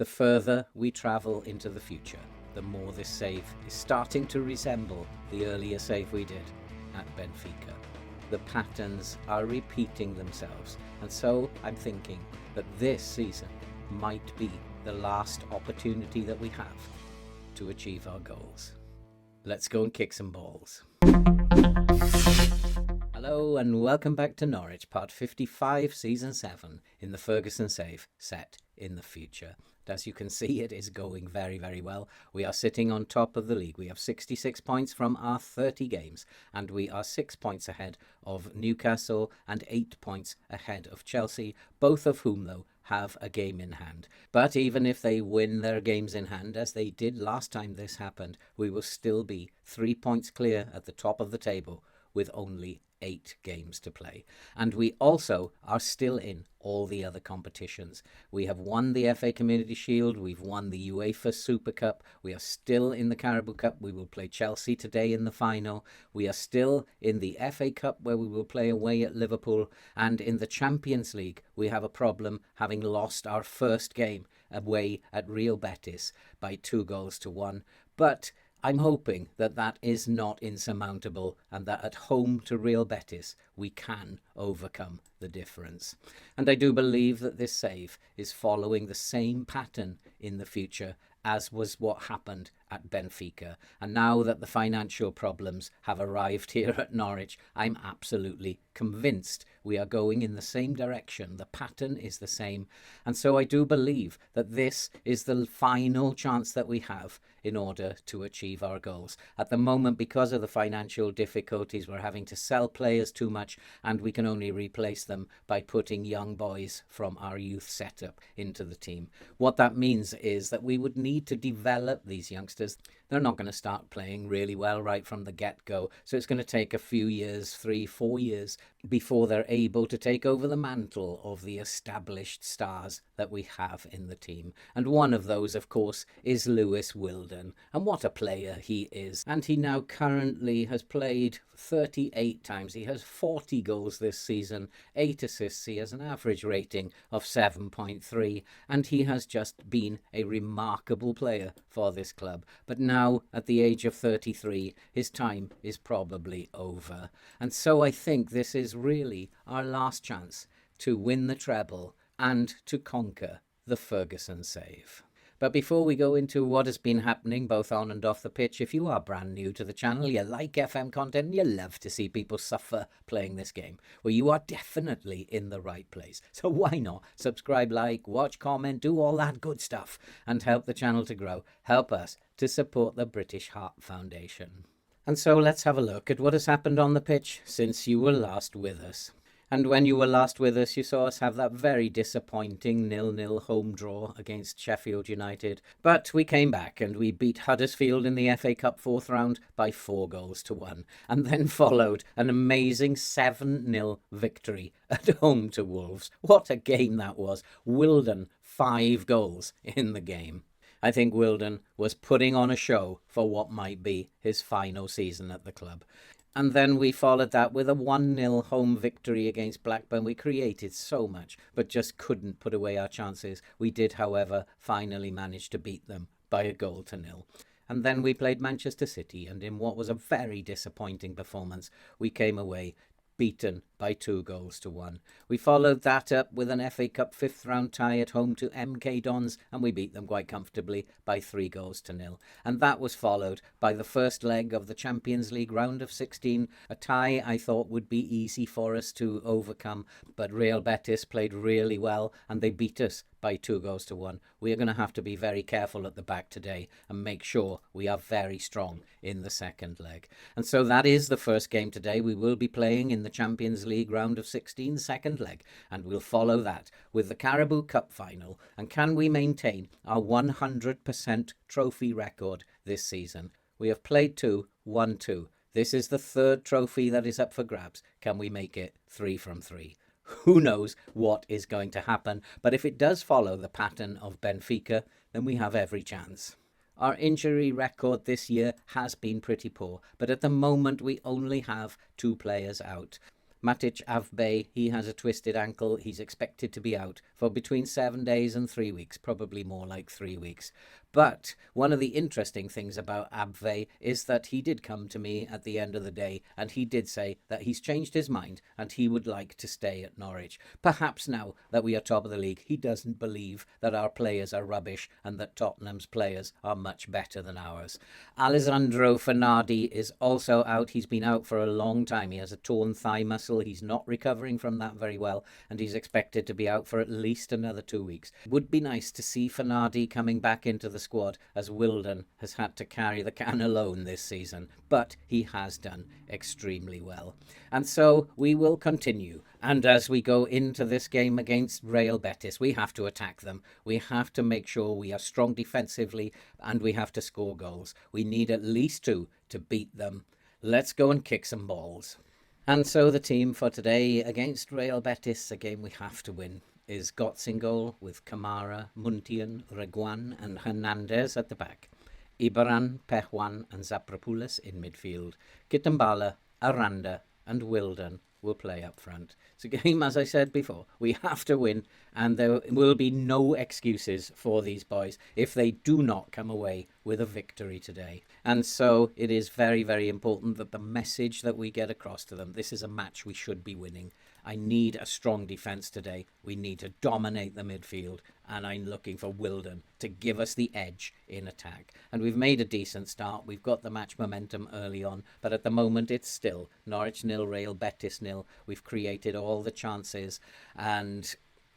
The further we travel into the future, the more this save is starting to resemble the earlier save we did at Benfica. The patterns are repeating themselves, and so I'm thinking that this season might be the last opportunity that we have to achieve our goals. Let's go and kick some balls. Hello and welcome back to Norwich, part 55, season 7, in the Ferguson save set in the future. As you can see, it is going very, very well. We are sitting on top of the league. We have 66 points from our 30 games, and we are 6 points ahead of Newcastle and 8 points ahead of Chelsea, both of whom, though, have a game in hand. But even if they win their games in hand, as they did last time this happened, we will still be 3 points clear at the top of the table with only 8 games to play. And we also are still in all the other competitions. We have won the FA Community Shield, we've won the UEFA Super Cup, we are still in the Carabao Cup, we will play Chelsea today in the final, we are still in the FA Cup where we will play away at Liverpool, and in the Champions League we have a problem having lost our first game away at Real Betis by 2-1. But I'm hoping that that is not insurmountable and that at home to Real Betis we can overcome the difference. And I do believe that this save is following the same pattern in the future as was what happened at Benfica. And now that the financial problems have arrived here at Norwich, I'm absolutely convinced we are going in the same direction. The pattern is the same. And so I do believe that this is the final chance that we have in order to achieve our goals. At the moment, because of the financial difficulties, we're having to sell players too much, and we can only replace them by putting young boys from our youth setup into the team. What that means is that we would need to develop these youngsters. They're not going to start playing really well right from the get-go, so it's going to take a few years, 3-4 years, before they're able to take over the mantle of the established stars that we have in the team. And one of those, of course, is Lewis Wilden. And what a player he is. And he now currently has played 38 times. He has 40 goals this season, 8 assists. He has an average rating of 7.3. And he has just been a remarkable player for this club. But now, at the age of 33, his time is probably over. And so I think this is really our last chance to win the treble and to conquer the Ferguson save. But before we go into what has been happening both on and off the pitch, if you are brand new to the channel, you like FM content, and you love to see people suffer playing this game, well, you are definitely in the right place. So why not subscribe, like, watch, comment, do all that good stuff and help the channel to grow. Help us to support the British Heart Foundation. And so let's have a look at what has happened on the pitch since you were last with us. And when you were last with us, you saw us have that very disappointing 0-0 home draw against Sheffield United. But we came back and we beat Huddersfield in the FA Cup 4th round by 4-1, and then followed an amazing 7-0 victory at home to Wolves. What a game that was. Wilden, 5 goals in the game. I think Wilden was putting on a show for what might be his final season at the club. And then we followed that with a 1-0 home victory against Blackburn. We created so much, but just couldn't put away our chances. We did, however, finally manage to beat them by 1-0. And then we played Manchester City, and in what was a very disappointing performance, we came away beaten by 2-1. We followed that up with an FA Cup 5th round tie at home to MK Dons, and we beat them quite comfortably by 3-0. And that was followed by the first leg of the Champions League round of 16, a tie I thought would be easy for us to overcome, but Real Betis played really well and they beat us by 2-1. We are going to have to be very careful at the back today and make sure we are very strong in the second leg. And so that is the first game today. We will be playing in the Champions League round of 16 second leg, and we'll follow that with the Carabao Cup final. And can we maintain our 100% trophy record this season? We have played 2, won 2. This is the 3rd trophy that is up for grabs. Can we make it 3 from 3? Who knows what is going to happen, but if it does follow the pattern of Benfica, then we have every chance. Our injury record this year has been pretty poor, but at the moment we only have 2 players out. Matic Avbey, he has a twisted ankle. He's expected to be out for between 7 days and 3 weeks, probably more like 3 weeks. But one of the interesting things about Abve is that he did come to me at the end of the day and he did say that he's changed his mind and he would like to stay at Norwich. Perhaps now that we are top of the league, he doesn't believe that our players are rubbish and that Tottenham's players are much better than ours. Alessandro Fernardi is also out. He's been out for a long time. He has a torn thigh muscle. He's not recovering from that very well and he's expected to be out for at least another 2 weeks. Would be nice to see Fernardi coming back into the squad, as Wilden has had to carry the can alone this season, but he has done extremely well. And so we will continue. And as we go into this game against Real Betis, we have to attack them. We have to make sure we are strong defensively and we have to score goals. We need at least 2 to beat them. Let's go and kick some balls. And so the team for today against Real Betis, a game we have to win, is Götze in goal with Kamara, Muntian, Reguan and Hernandez at the back. Ibaran, Pejuan and Zapropoulos in midfield. Kitambala, Aranda and Wilden will play up front. It's a game, as I said before, we have to win and there will be no excuses for these boys if they do not come away with a victory today. And so it is very, very important that the message that we get across to them, this is a match we should be winning. I need a strong defence today. We need to dominate the midfield and I'm looking for Wilden to give us the edge in attack. And we've made a decent start. We've got the match momentum early on, but at the moment it's still Norwich 0, Real Betis 0. We've created all the chances and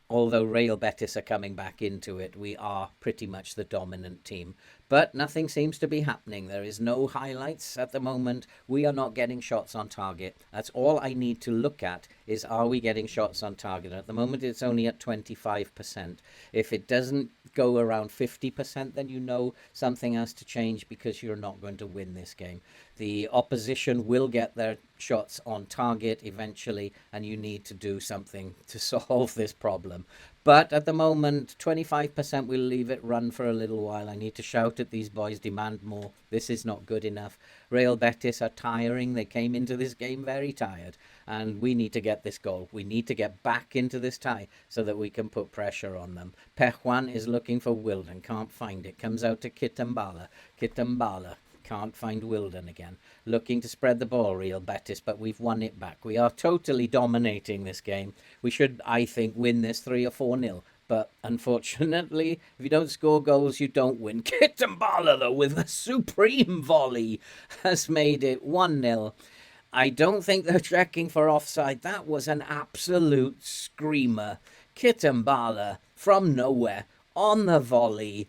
although Real Betis are coming back into it, we are pretty much the dominant team. But nothing seems to be happening. There is no highlights at the moment. We are not getting shots on target. That's all I need to look at is, are we getting shots on target? At the moment, it's only at 25%. If it doesn't go around 50%, then you know something has to change because you're not going to win this game. The opposition will get their shots on target eventually, and you need to do something to solve this problem. But at the moment, 25% will leave it run for a little while. I need to shout at these boys, demand more. This is not good enough. Real Betis are tiring. They came into this game very tired. And we need to get this goal. We need to get back into this tie so that we can put pressure on them. Pejuan is looking for Wilden. Can't find it. Comes out to Kitambala. Kitambala. Can't find Wilden again. Looking to spread the ball, Real Betis, but we've won it back. We are totally dominating this game. We should, I think, win this 3 or 4-0. But unfortunately, if you don't score goals, you don't win. Kitambala, though, with a supreme volley, has made it 1-0. I don't think they're checking for offside. That was an absolute screamer. Kitambala from nowhere on the volley.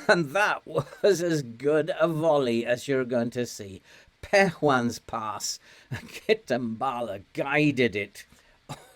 And that was as good a volley as you're going to see. Pejuan's pass. Kitambala guided it.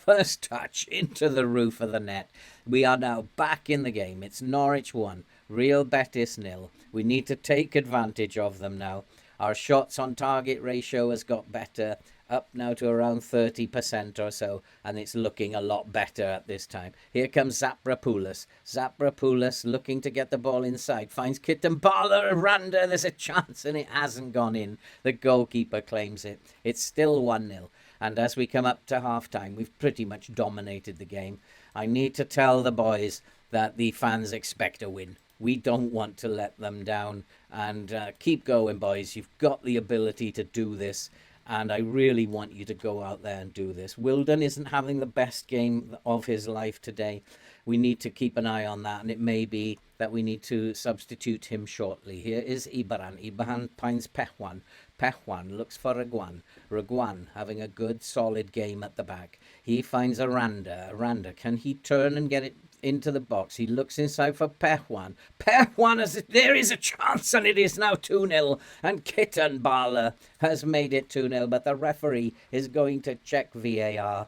First touch into the roof of the net. We are now back in the game. It's Norwich 1, Real Betis 0. We need to take advantage of them now. Our shots on target ratio has got better, up now to around 30% or so, and it's looking a lot better at this time. Here comes Zapropoulos. Zapropoulos looking to get the ball inside, finds Kitambala, Aranda, there's a chance and it hasn't gone in. The goalkeeper claims it. It's still 1-0. And as we come up to half-time, we've pretty much dominated the game. I need to tell the boys that the fans expect a win. We don't want to let them down. And keep going, boys. You've got the ability to do this. And I really want you to go out there and do this. Wilden isn't having the best game of his life today. We need to keep an eye on that. And it may be that we need to substitute him shortly. Here is Ibaran. Ibaran finds Pejuan. Pejuan looks for Reguan. Reguan having a good, solid game at the back. He finds Aranda. Aranda, can he turn and get it into the box? He looks inside for Pejuan. Pejuan, there is a chance, and it is now 2-0. And Kitambala has made it 2-0, but the referee is going to check VAR.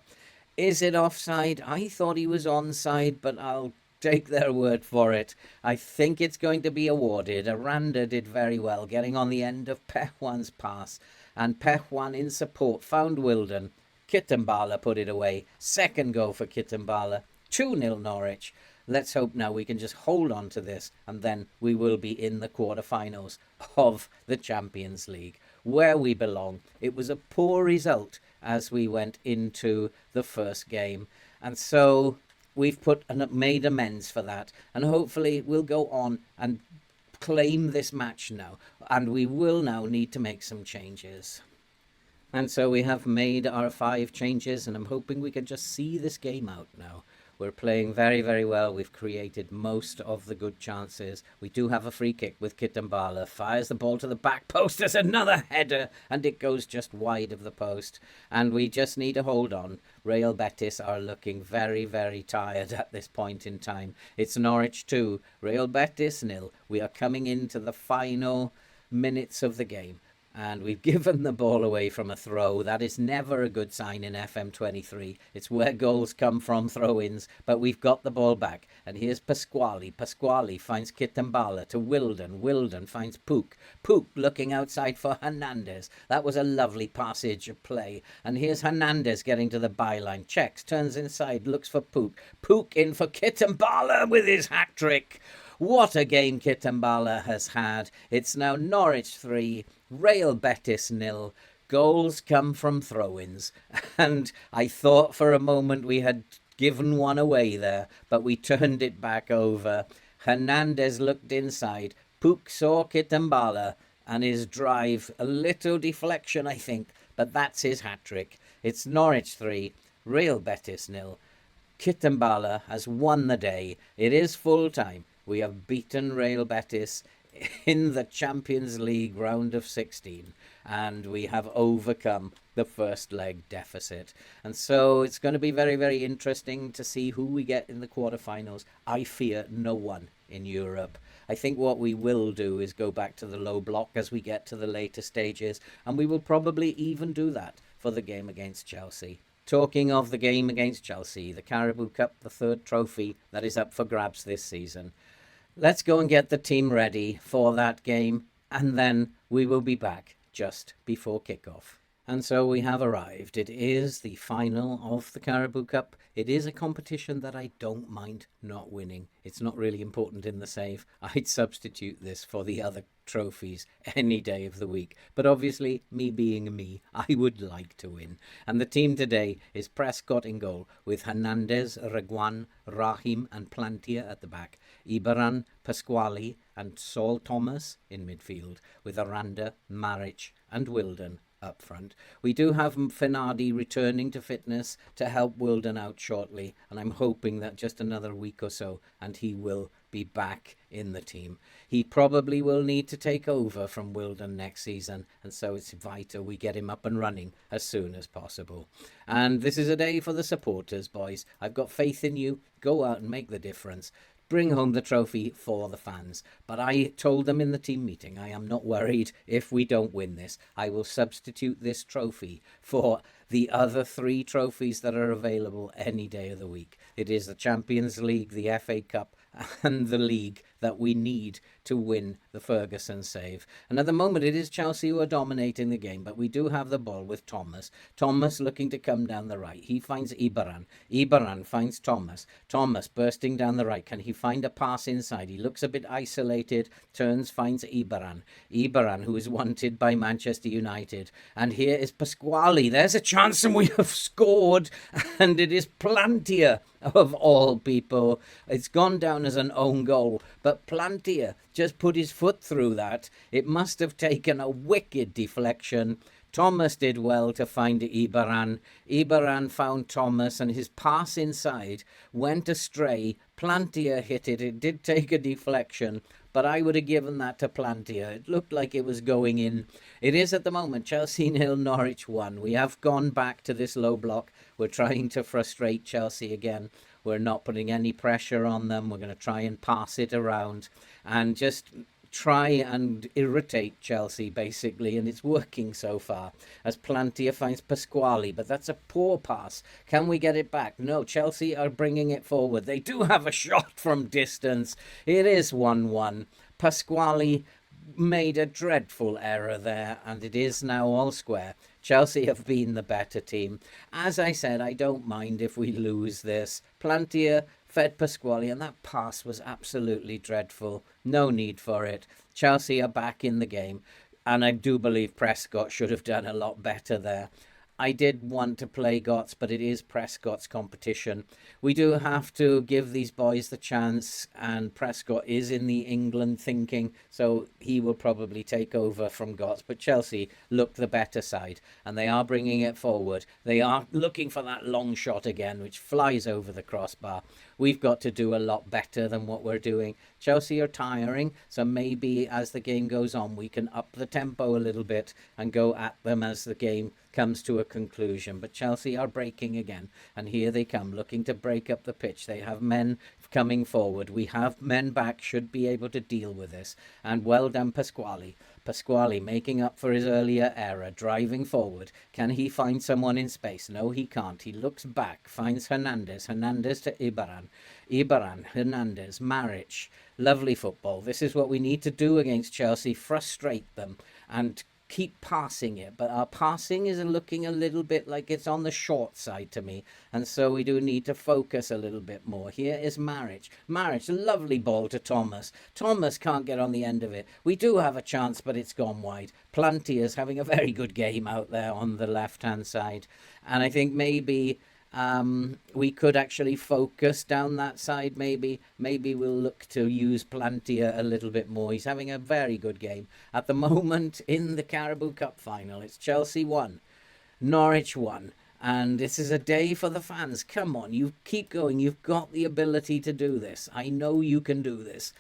Is it offside? I thought he was onside, but I'll take their word for it. I think it's going to be awarded. Aranda did very well, getting on the end of Pejuan's pass. And Pejuan in support found Wilden. Kitambala put it away. Second goal for Kitambala. 2-0 Norwich. Let's hope now we can just hold on to this and then we will be in the quarterfinals of the Champions League, where we belong. It was a poor result as we went into the first game. And so we've made amends for that. And hopefully we'll go on and claim this match now. And we will now need to make some changes. And so we have made our 5 changes, and I'm hoping we can just see this game out now. We're playing very, very well. We've created most of the good chances. We do have a free kick with Kitambala. Fires the ball to the back post. There's another header, and it goes just wide of the post. And we just need to hold on. Real Betis are looking very, very tired at this point in time. It's Norwich 2, Real Betis 0. We are coming into the final minutes of the game. And we've given the ball away from a throw. That is never a good sign in FM23. It's where goals come from, throw-ins. But we've got the ball back. And here's Pasquale. Pasquale finds Kitambala to Wilden. Wilden finds Pook. Pook looking outside for Hernandez. That was a lovely passage of play. And here's Hernandez getting to the byline. Checks, turns inside, looks for Pook. Pook in for Kitambala with his hat-trick. What a game Kitambala has had. It's now Norwich 3, Real Betis 0. Goals come from throw-ins. And I thought for a moment we had given one away there, but we turned it back over. Hernandez looked inside. Pook saw Kitambala and his drive. A little deflection, I think, but that's his hat-trick. It's Norwich 3, Real Betis 0. Kitambala has won the day. It is full time. We have beaten Real Betis in the Champions League round of 16, and we have overcome the first leg deficit. And so it's going to be very, very interesting to see who we get in the quarterfinals. I fear no one in Europe. I think what we will do is go back to the low block as we get to the later stages, and we will probably even do that for the game against Chelsea. Talking of the game against Chelsea, the Carabao Cup, the 3rd trophy that is up for grabs this season. Let's go and get the team ready for that game, and then we will be back just before kickoff. And so we have arrived. It is the final of the Carabao Cup. It is a competition that I don't mind not winning. It's not really important in the save. I'd substitute this for the other trophies any day of the week. But obviously, me being me, I would like to win. And the team today is Prescott in goal, with Hernandez, Reguan, Rahim and Plantier at the back. Ibaran, Pasquale and Saul Thomas in midfield, with Aranda, Maric and Wilden up front. We do have Finardi returning to fitness to help Wilden out shortly, and I'm hoping that just another week or so and he will be back in the team. He probably will need to take over from Wilden next season, and so it's vital we get him up and running as soon as possible. And this is a day for the supporters, boys. I've got faith in you. Go out and make the difference. Bring home the trophy for the fans. But I told them in the team meeting, I am not worried if we don't win this. I will substitute this trophy for the other 3 trophies that are available any day of the week. It is the Champions League, the FA Cup, and the league that we need to win the Ferguson save. And at the moment it is Chelsea who are dominating the game, but we do have the ball with Thomas. Thomas looking to come down the right. He finds Ibaran. Ibaran finds Thomas. Thomas bursting down the right. Can he find a pass inside? He looks a bit isolated, turns, finds Ibaran. Ibaran, who is wanted by Manchester United. And here is Pasquale. There's a chance and we have scored. And it is Plantier, of all people. It's gone down as an own goal, but Plantier just put his foot through that. It must have taken a wicked deflection. Thomas did well to find Ibaran. Ibaran found Thomas and his pass inside went astray. Plantier hit it. It did take a deflection, but I would have given that to Plantier. It looked like it was going in. It is at the moment Chelsea 0, Norwich 1. We have gone back to this low block. We're trying to frustrate Chelsea again. We're not putting any pressure on them. We're going to try and pass it around and just try and irritate Chelsea, basically, and it's working so far, as Plantier finds Pasquale, but that's a poor pass. Can we get it back? No, Chelsea are bringing it forward. They do have a shot from distance. It is 1-1. Pasquale made a dreadful error there, and it is now all square. Chelsea have been the better team. As I said, I don't mind if we lose this. Plantier fed Pasquale, and that pass was absolutely dreadful. No need for it. Chelsea are back in the game, and I do believe Prescott should have done a lot better there. I did want to play Gots, but it is Prescott's competition. We do have to give these boys the chance, and Prescott is in the England thinking, so he will probably take over from Gots. But Chelsea look the better side, and they are bringing it forward. They are looking for that long shot again, which flies over the crossbar. We've got to do a lot better than what we're doing. Chelsea are tiring, so maybe as the game goes on, we can up the tempo a little bit and go at them as the game comes to a conclusion. But Chelsea are breaking again, and here they come, looking to break up the pitch. They have men coming forward. We have men back, should be able to deal with this. And well done, Pasquale. Pasquale making up for his earlier error, driving forward. Can he find someone in space? No, he can't. He looks back, finds Hernandez. Hernandez to Ibaran. Ibaran, Hernandez, Maric. Lovely football. This is what we need to do against Chelsea. Frustrate them and keep passing it, but our passing is looking a little bit like it's on the short side to me, and so we do need to focus a little bit more. Here is Maric. Maric, a lovely ball to Thomas. Thomas can't get on the end of it. We do have a chance, but it's gone wide. Plantia's having a very good game out there on the left-hand side, and I think maybe we could actually focus down that side. Maybe we'll look to use Plantia a little bit more. He's having a very good game at the moment in the Carabao Cup final. It's Chelsea 1, Norwich 1, and this is a day for the fans. Come on, you keep going. You've got the ability to do this. I know you can do this,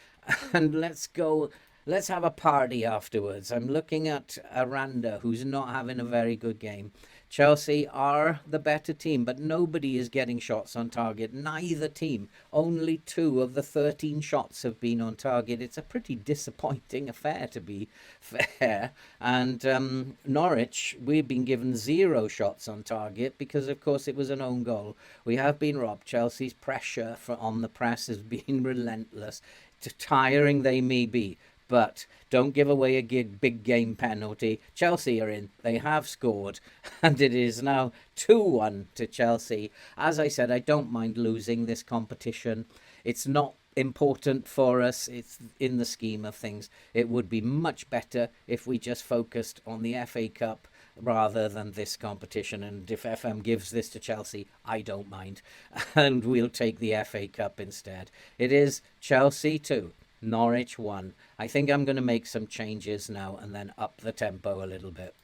and let's go. Let's have a party afterwards. I'm looking at Aranda, who's not having a very good game. Chelsea are the better team, but nobody is getting shots on target. Neither team. Only 2 of the 13 shots have been on target. It's a pretty disappointing affair, to be fair. And Norwich, we've been given 0 shots on target because, of course, it was an own goal. We have been robbed. Chelsea's pressure on the press has been relentless. Tiring they may be, but don't give away a big game penalty. Chelsea are in. They have scored, and it is now 2-1 to Chelsea. As I said, I don't mind losing this competition. It's not important for us. It's in the scheme of things. It would be much better if we just focused on the FA Cup rather than this competition. And if FM gives this to Chelsea, I don't mind. And we'll take the FA Cup instead. It is Chelsea 2. Norwich 1. I think I'm going to make some changes now and then up the tempo a little bit.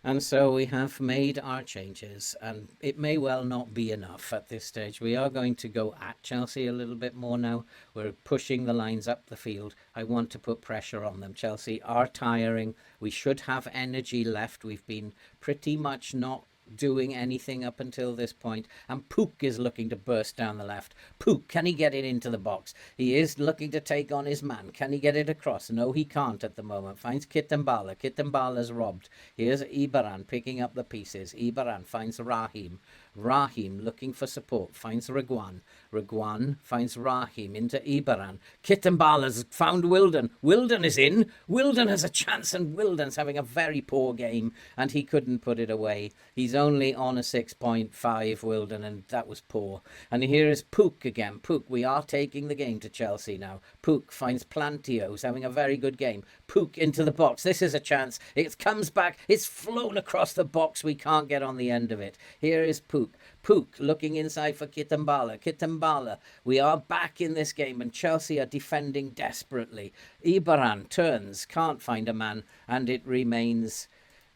And so we have made our changes, and it may well not be enough at this stage. We are going to go at Chelsea a little bit more now. We're pushing the lines up the field. I want to put pressure on them. Chelsea are tiring. We should have energy left. We've been pretty much not doing anything up until this point, and Pook is looking to burst down the left. Pook, can he get it into the box? He is looking to take on his man. Can he get it across? No, he can't at the moment. Finds Kitambala. Kitambala's robbed. Here's Ibaran picking up the pieces. Ibaran finds Raheem. Raheem looking for support, finds Reguan. Reguan finds Raheem into Ibaran. Kitambala's found Wilden. Wilden is in. Wilden has a chance, and Wilden's having a very poor game, and he couldn't put it away. He's only on a 6.5, Wilden, and that was poor. And here is Pook again. Pook, we are taking the game to Chelsea now. Pook finds Plantio, who's having a very good game. Pook into the box. This is a chance. It comes back. It's flown across the box. We can't get on the end of it. Here is Pook. Pook looking inside for Kitambala. Kitambala, we are back in this game, and Chelsea are defending desperately. Ibaran turns, can't find a man, and it remains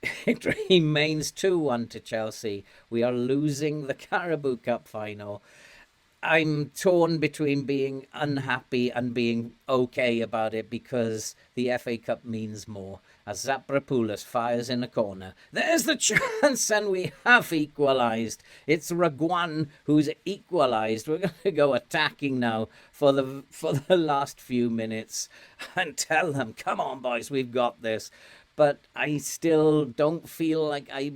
2-1 to Chelsea. We are losing the Carabao Cup final. I'm torn between being unhappy and being okay about it because the FA Cup means more. As Zaprapoulos fires in a corner. There's the chance, and we have equalised. It's Reguan who's equalised. We're going to go attacking now for the last few minutes and tell them, come on, boys, we've got this. But I still don't feel like I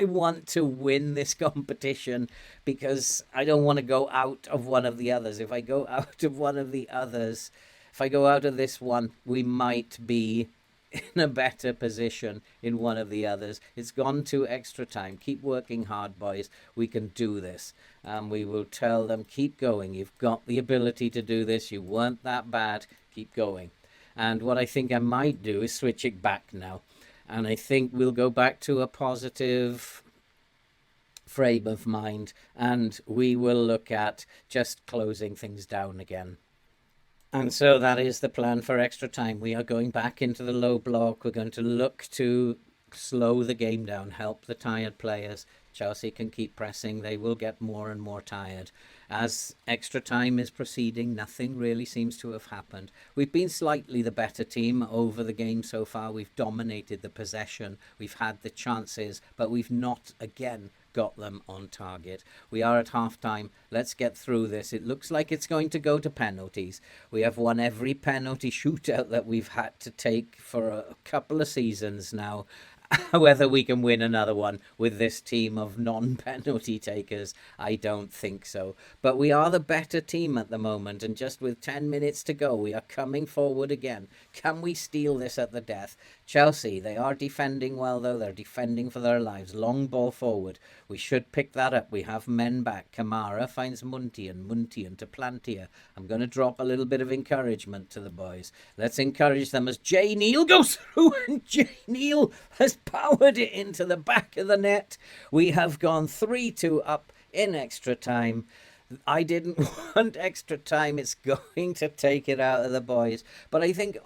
want to win this competition because I don't want to go out of one of the others. If I go out of one of the others, if I go out of this one, we might be in a better position in one of the others. It's gone to extra time. Keep working hard, boys. We can do this. We will tell them, keep going. You've got the ability to do this. You weren't that bad. Keep going. And what I think I might do is switch it back now. And I think we'll go back to a positive frame of mind, and we will look at just closing things down again. And so that is the plan for extra time. We are going back into the low block. We're going to look to slow the game down, help the tired players. Chelsea can keep pressing. They will get more and more tired. As extra time is proceeding, nothing really seems to have happened. We've been slightly the better team over the game so far. We've dominated the possession. We've had the chances, but we've not, again, got them on target. We are at half-time. Let's get through this. It looks like it's going to go to penalties. We have won every penalty shootout that we've had to take for a couple of seasons now. Whether we can win another one with this team of non-penalty takers, I don't think so. But we are the better team at the moment, and just with 10 minutes to go, we are coming forward again. Can we steal this at the death? Chelsea, they are defending well, though. They're defending for their lives. Long ball forward. We should pick that up. We have men back. Kamara finds Muntian to Plantier. I'm going to drop a little bit of encouragement to the boys. Let's encourage them as Jay Neal goes through, and Jay Neal has powered it into the back of the net. We have gone 3-2 up in extra time. I didn't want extra time. It's going to take it out of the boys. But I think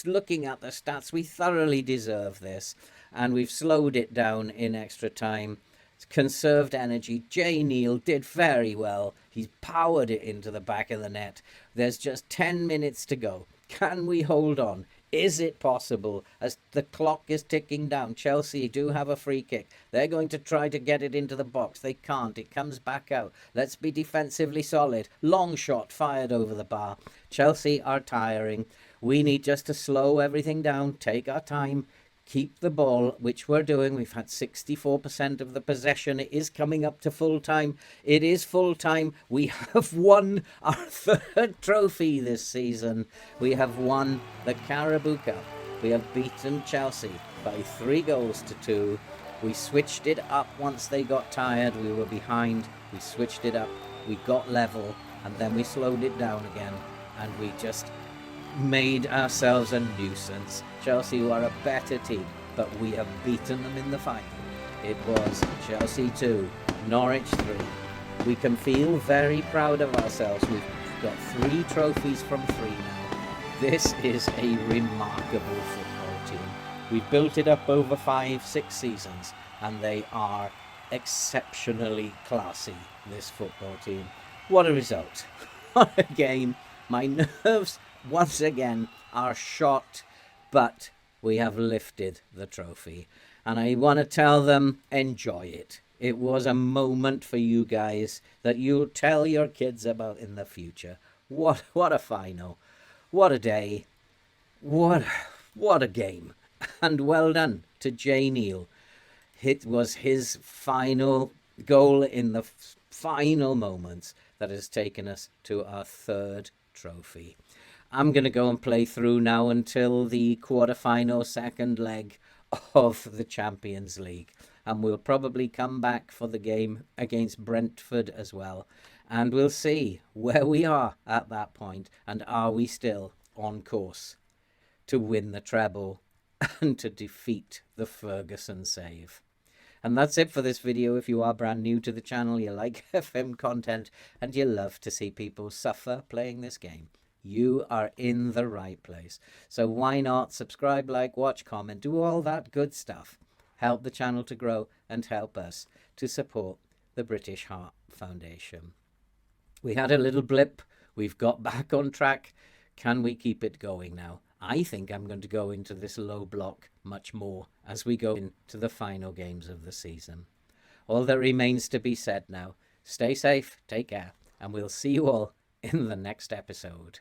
looking at the stats, we thoroughly deserve this. And we've slowed it down in extra time. It's conserved energy. Jay Neal did very well. He's powered it into the back of the net. There's just 10 minutes to go. Can we hold on? Is it possible? As the clock is ticking down, Chelsea do have a free kick. They're going to try to get it into the box. They can't. It comes back out. Let's be defensively solid. Long shot fired over the bar. Chelsea are tiring. We need just to slow everything down, take our time, keep the ball, which we're doing. We've had 64% of the possession. It is coming up to full time. It is full time. We have won our third trophy this season. We have won the Carabao Cup. We have beaten Chelsea by 3-2. We switched it up once they got tired. We were behind. We switched it up. We got level, and then we slowed it down again, and we just made ourselves a nuisance. Chelsea were a better team, but we have beaten them in the final. It was Chelsea 2, Norwich 3. We can feel very proud of ourselves. We've got 3 trophies from 3 now. This is a remarkable football team. We've built it up over 5-6 seasons, and they are exceptionally classy, this football team. What a result. What a game. My nerves once again are shot, but we have lifted the trophy, and I want to tell them, enjoy it. It was a moment for you guys that you'll tell your kids about in the future. What a final. What a day. What a game. And well done to Jay Neal. It was his final goal in the final moments that has taken us to our third trophy. I'm going to go and play through now until the quarter-final second leg of the Champions League. And we'll probably come back for the game against Brentford as well. And we'll see where we are at that point. And are we still on course to win the treble and to defeat the Ferguson save? And that's it for this video. If you are brand new to the channel, you like FM content, and you love to see people suffer playing this game, you are in the right place. So why not subscribe, like, watch, comment, do all that good stuff. Help the channel to grow and help us to support the British Heart Foundation. We had a little blip. We've got back on track. Can we keep it going now? I think I'm going to go into this low block much more as we go into the final games of the season. All that remains to be said now. Stay safe, take care, and we'll see you all in the next episode.